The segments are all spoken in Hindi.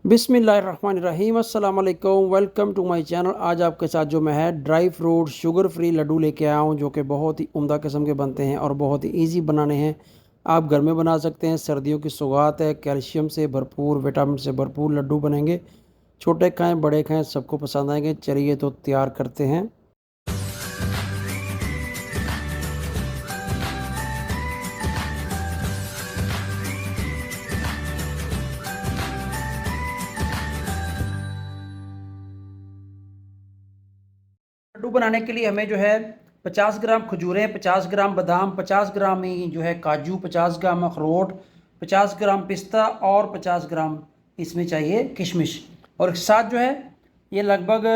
बिस्मिल्लाहिर्रहमानिर्रहीम अस्सलाम वालेकुम। Welcome to my channel. आज आपके साथ जो मैं है dry fruit sugar free laddu लेके आया हूँ, जो कि बहुत ही उम्दा किस्म के बनते हैं और बहुत ही इजी बनाने हैं। आप घर में बना सकते हैं। सर्दियों की सौगात है। कैल्शियम से भरपूर, विटामिन से भरपूर लड्डू बनेंगे। छोटे खाएँ बड़े खाएँ, सबको पसंद आएंगे। चलिए तो तैयार करते हैं। लड्डू बनाने के लिए हमें जो है 50 ग्राम खजूरें, 50 ग्राम बादाम, 50 ग्राम ही जो है काजू, 50 ग्राम अखरोट, 50 ग्राम पिस्ता और 50 ग्राम इसमें चाहिए किशमिश। और साथ जो है ये लगभग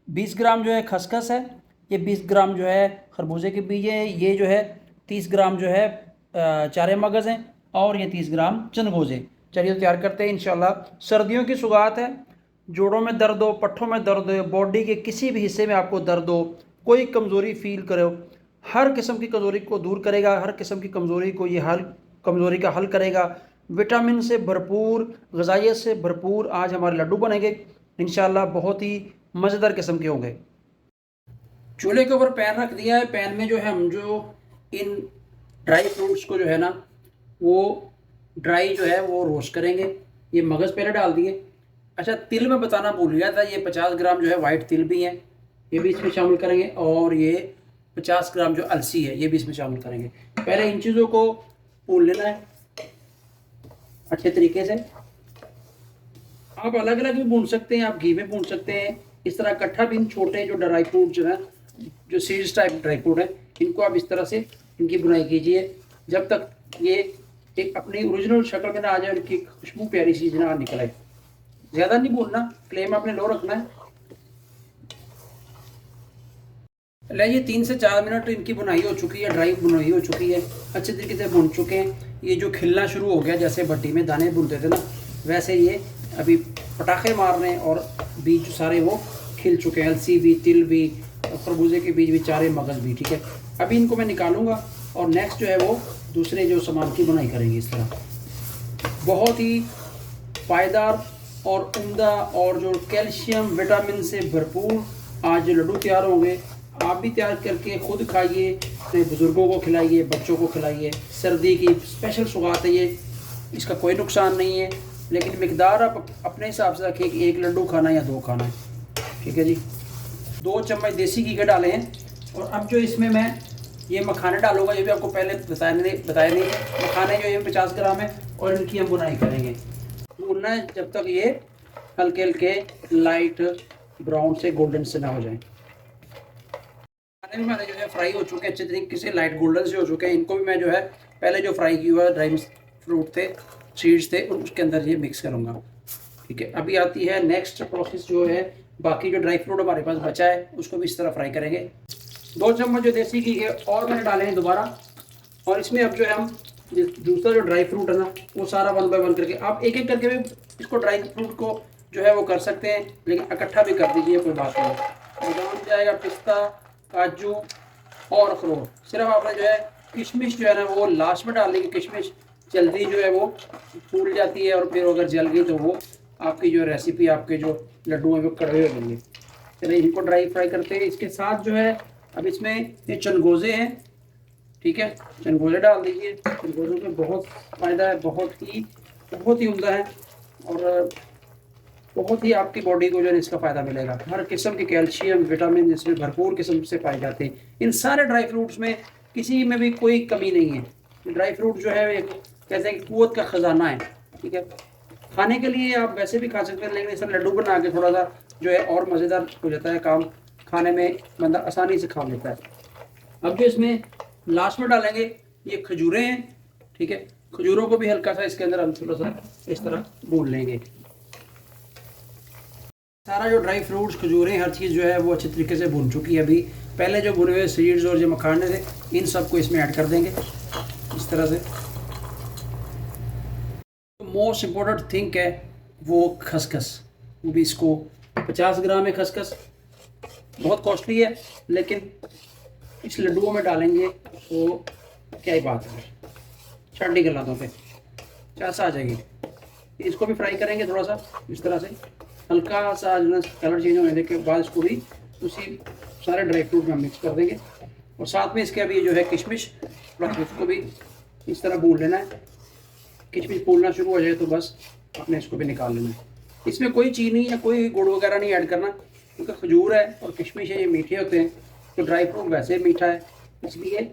20 ग्राम जो है खसखस है। ये 20 ग्राम जो है खरबूजे के बीज है। ये जो है 30 ग्राम जो है चारे मगज़ हैं और ये 30 ग्राम चंदगोज़े। चलिए तो तैयार करते हैं इंशाल्लाह। सर्दियों की सौगात है। जोड़ों में दर्द हो, पट्ठों में दर्द हो, बॉडी के किसी भी हिस्से में आपको दर्द हो, कोई कमज़ोरी फील करो, हर किस्म की कमज़ोरी को दूर करेगा। हर किस्म की कमज़ोरी को ये हल कमज़ोरी का हल करेगा। विटामिन से भरपूर, ग़िज़ाइयत से भरपूर आज हमारे लड्डू बनेंगे इंशाल्लाह। बहुत ही मज़ेदार किस्म के होंगे। चूल्हे के ऊपर पैन रख दिया है। पैन में जो है हम जो इन ड्राई फ्रूट्स को जो है ना वो ड्राई जो है वो रोस्ट करेंगे। ये मगज़ पहले डाल दिए। अच्छा, तिल मैं बताना भूल गया था। ये 50 ग्राम जो है वाइट तिल भी है, ये भी इसमें शामिल करेंगे। और ये 50 ग्राम जो अलसी है ये भी इसमें शामिल करेंगे। पहले इन चीज़ों को भून लेना है अच्छे तरीके से। आप अलग अलग भी भून सकते हैं, आप घी में भून सकते हैं। इस तरह इकट्ठा भी इन छोटे जो ड्राई फ्रूट जो है, जो सीड्स टाइप ड्राई फ्रूट है, इनको आप इस तरह से इनकी बुनाई कीजिए जब तक ये एक अपनी ओरिजिनल शक्ल में ना आ जाए, इनकी खुशबू प्यारी सी ना निकल आए। ज़्यादा नहीं भूनना, फ्लेम आपने लो रखना है। ये 3 से 4 मिनट इनकी बुनाई हो चुकी है, ड्राई बुनाई हो चुकी है, अच्छे तरीके से भुन चुके हैं। ये जो खिलना शुरू हो गया, जैसे भट्टी में दाने भुनते थे ना, वैसे ये अभी पटाखे मार रहे हैं और बीज सारे वो खिल चुके हैं। अलसी भी, तिल भी, खरबूजे के बीज भी, चारे मगज़ भी। ठीक है, अभी इनको मैं निकालूंगा और नेक्स्ट जो है वो दूसरे जो सामान की बुनाई करेंगे। इस तरह बहुत ही पायदार और उम्दा और जो कैल्शियम विटामिन से भरपूर आज जो लड्डू तैयार होंगे। आप भी तैयार करके खुद खाइए, अपने बुज़ुर्गों को खिलाइए, बच्चों को खिलाइए। सर्दी की स्पेशल सौगात है ये, इसका कोई नुकसान नहीं है, लेकिन मिकदार आप अपने हिसाब से रखिए कि 1 लड्डू खाना है या 2 खाना है। ठीक है जी। 2 चम्मच देसी घी के डाले हैं। और अब जो इसमें मैं ये मखाने डालूंगा, ये भी आपको पहले बताया नहीं। मखाने जो ये 50 ग्राम है और इनकी हम बुनाई करेंगे। भूनना है जब तक ये हल्के हल्के लाइट ब्राउन से गोल्डन से ना हो जाए। खाने में हमारे जो है फ्राई हो चुके हैं, अच्छे तरीके से लाइट गोल्डन से हो चुके हैं। इनको भी मैं जो है पहले जो फ्राई किया हुआ ड्राई फ्रूट थे, सीड्स थे, और उसके अंदर ये मिक्स करूँगा। ठीक है, अभी आती है नेक्स्ट प्रोसेस जो है, बाकी जो ड्राई फ्रूट हमारे पास बचा है उसको भी इस तरह फ्राई करेंगे। 2 चम्मच जो देसी घी है और मैंने डाले हैं दोबारा। और इसमें अब जो है हम दूसरा जो ड्राई फ्रूट है ना वो सारा 1 बाय 1 करके, आप एक एक करके भी इसको ड्राई फ्रूट को जो है वो कर सकते हैं, लेकिन इकट्ठा भी कर दीजिए, कोई बात नहीं। बादाम जाएगा, पिस्ता, काजू और अखरोट। सिर्फ आपने जो है किशमिश जो है ना वो लास्ट में डालने की। किशमिश जल्दी जो है वो फूल जाती है और फिर अगर जल गई तो वो आपकी जो रेसिपी, आपके जो लड्डू हैं वो कड़वे हो जाएंगे। चलिए इनको ड्राई फ्राई करते हैं। इसके साथ जो है अब इसमें ये चंदगोज़े हैं। ठीक है, चंदगोज़े डाल दीजिए। चंदगोज़ों में बहुत फ़ायदा है, बहुत ही उम्दा है और बहुत ही आपकी बॉडी को जो है इसका फ़ायदा मिलेगा। हर किस्म के कैल्शियम विटामिन इसमें भरपूर किस्म से पाए जाते हैं। इन सारे ड्राई फ्रूट्स में किसी में भी कोई कमी नहीं है। ड्राई फ्रूट जो है एक कहते हैं कि कुव्वत का ख़जाना है। ठीक है, खाने के लिए आप वैसे भी खा सकते हैं, लेकिन इसे लड्डू बना के थोड़ा सा जो है और मज़ेदार हो जाता है काम। खाने में बंदा आसानी से खा लेता है। अब जो इसमें लास्ट में डालेंगे ये खजूरें हैं। ठीक है, खजूरों को भी हल्का सा इसके अंदर हम थोड़ा सा इस तरह भून लेंगे। सारा जो ड्राई फ्रूट्स, खजूरें, हर चीज़ जो है वो अच्छे तरीके से भून चुकी है। अभी पहले जो भुने हुए सीड्स और जो मखाने थे, इन सबको इसमें ऐड कर देंगे इस तरह से। मोस्ट इम्पोर्टेंट थिंग है वो खसखस, वो भी इसको 50 ग्राम है खसखस। बहुत कॉस्टली है, लेकिन इस लड्डुओं में डालेंगे तो क्या ही बात है। छांडी गलातों पे 50 आ जाएगी। इसको भी फ्राई करेंगे थोड़ा सा इस तरह से, हल्का सा जो है कलर चेंज होने के बाद इसको भी उसी सारे ड्राई फ्रूट में मिक्स कर देंगे। और साथ में इसके अभी जो है किशमिश, उसको भी इस तरह भून लेना है। किशमिश फूलना शुरू हो जाए तो बस आपने इसको भी निकाल लेना है। इसमें कोई चीनी या कोई गुड़ वगैरह नहीं ऐड करना, क्योंकि खजूर है और किशमिश है, ये मीठे होते हैं। तो ड्राई फ्रूट वैसे मीठा है, इसलिए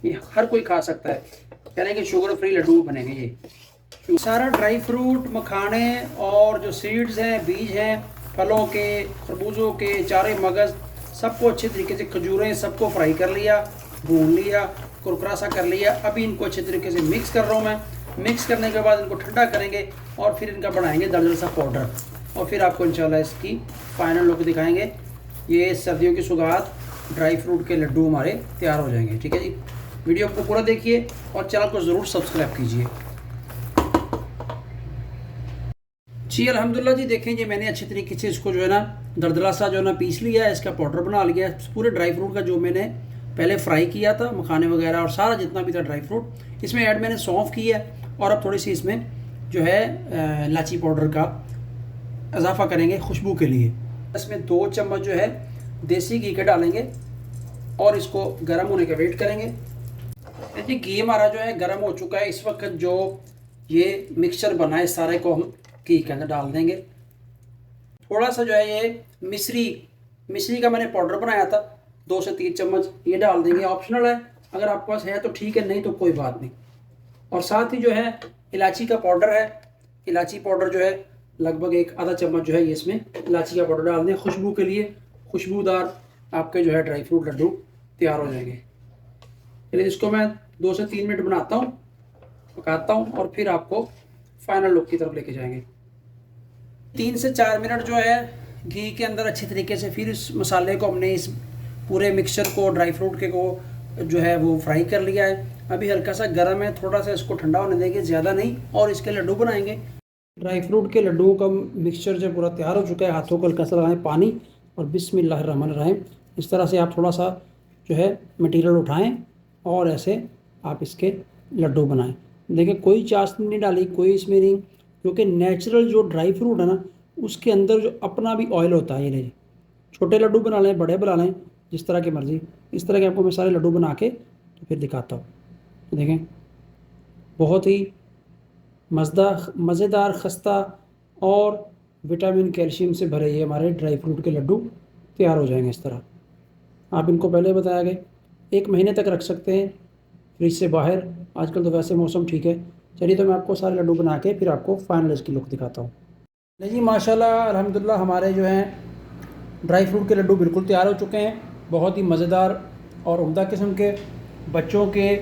ये हर कोई खा सकता है। कह रहे हैं कि शुगर फ्री लड्डू बनेंगे ये। सारा ड्राई फ्रूट, मखाने और जो सीड्स हैं, बीज हैं फलों के, खरबूजों के, चारे मगज़, सबको अच्छे तरीके से, खजूरें सबको फ्राई कर लिया, भून लिया, कुरकुरा सा कर लिया। अभी इनको अच्छे तरीके से मिक्स कर रहा हूँ मैं। मिक्स करने के बाद इनको ठंडा करेंगे और फिर इनका बनाएंगे दरदरा सा पाउडर, और फिर आपको इंशाल्लाह इसकी फाइनल लुक दिखाएंगे। ये सर्दियों की सौगात ड्राई फ्रूट के लड्डू हमारे तैयार हो जाएंगे। ठीक है जी, वीडियो को पूरा देखिए और चैनल को ज़रूर सब्सक्राइब कीजिए जी। अल्हम्दुलिल्लाह जी, देखें जी मैंने अच्छे तरीके से इसको जो है ना दरदरा सा जो है ना पीस लिया है, इसका पाउडर बना लिया है। पूरे ड्राई फ्रूट का जो मैंने पहले फ्राई किया था, मखाने वगैरह और सारा जितना भी था ड्राई फ्रूट, इसमें ऐड मैंने सौंफ की है। और अब थोड़ी सी इसमें जो है इलायची पाउडर का इजाफा करेंगे खुशबू के लिए। इसमें 2 चम्मच जो है देसी घी के डालेंगे और इसको गर्म होने का वेट करेंगे। देखिए घी हमारा जो है गर्म हो चुका है। इस वक्त जो ये मिक्सचर बना है सारे को हम घी के अंदर डाल देंगे। थोड़ा सा जो है ये मिश्री का मैंने पाउडर बनाया था, 2 से 3 चम्मच ये डाल देंगे। ऑप्शनल है, अगर आपके पास है तो ठीक है, नहीं तो कोई बात नहीं। और साथ ही जो है इलायची का पाउडर है, इलायची पाउडर जो है लगभग 1 आधा चम्मच जो है ये इसमें इलायची का पाउडर डाल दें खुशबू के लिए। खुशबूदार आपके जो है ड्राई फ्रूट लड्डू तैयार हो जाएंगे। चलिए इसको मैं 2 से 3 मिनट बनाता हूँ, पकाता हूँ और फिर आपको फाइनल लुक की तरफ लेके जाएंगे। 3 से 4 मिनट जो है घी के अंदर अच्छी तरीके से फिर इस मसाले को हमने, इस पूरे मिक्सचर को, ड्राई फ्रूट के को जो है वो फ्राई कर लिया है। अभी हल्का सा गर्म है, थोड़ा सा इसको ठंडा होने देंगे, ज़्यादा नहीं, और इसके लड्डू बनाएंगे। ड्राई फ्रूट के लड्डुओं का मिक्सचर जो पूरा तैयार हो चुका है, हाथों को हल्का सा लगाएं पानी और बिस्मिल्लाहिर्रहमानिर्रहीम इस तरह से आप थोड़ा सा जो है मटेरियल उठाएं और ऐसे आप इसके लड्डू बनाएं। देखिए कोई चाशनी नहीं डाली, कोई इसमें नहीं, क्योंकि नेचुरल जो ड्राई फ्रूट है ना उसके अंदर जो अपना भी ऑयल होता है। ये ले, छोटे लड्डू बना लें, बड़े बना लें, जिस तरह की मर्ज़ी। इस तरह के आपको मैं सारे लड्डू बना के तो फिर दिखाता हूँ। देखें बहुत ही मज़ेदार, खस्ता और विटामिन कैल्शियम से भरे ये हमारे ड्राई फ्रूट के लड्डू तैयार हो जाएंगे। इस तरह आप इनको पहले बताया गया 1 महीने तक रख सकते हैं फ्रिज से बाहर। आजकल तो वैसे मौसम ठीक है। चलिए तो मैं आपको सारे लड्डू बना के फिर आपको फाइनल इसकी लुक दिखाता हूँ। नहीं जी, माशाल्लाह अल्हम्दुलिल्लाह हमारे जो हैं ड्राई फ्रूट के लड्डू बिल्कुल तैयार हो चुके हैं। बहुत ही मज़ेदार और उम्दा किस्म के, बच्चों के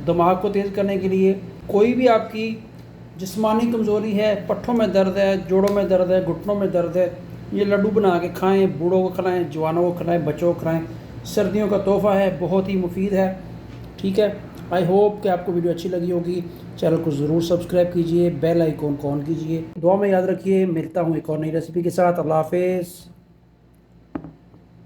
दिमाग को तेज़ करने के लिए। कोई भी आपकी जिस्मानी कमज़ोरी है, पट्ठों में दर्द है, जोड़ों में दर्द है, घुटनों में दर्द है, ये लड्डू बना के खाएं। बूढ़ों को खिलाएं, जवानों को खिलाएं, बच्चों को खिलाएं। सर्दियों का तोहफ़ा है, बहुत ही मुफीद है। ठीक है, आई होप कि आपको वीडियो अच्छी लगी होगी। चैनल को ज़रूर सब्सक्राइब कीजिए, बेल आइकॉन को ऑन कीजिए। दुआ में याद रखिए, मिलता हूँ एक और नई रेसिपी के साथ। अल्लाह हाफ़िज़।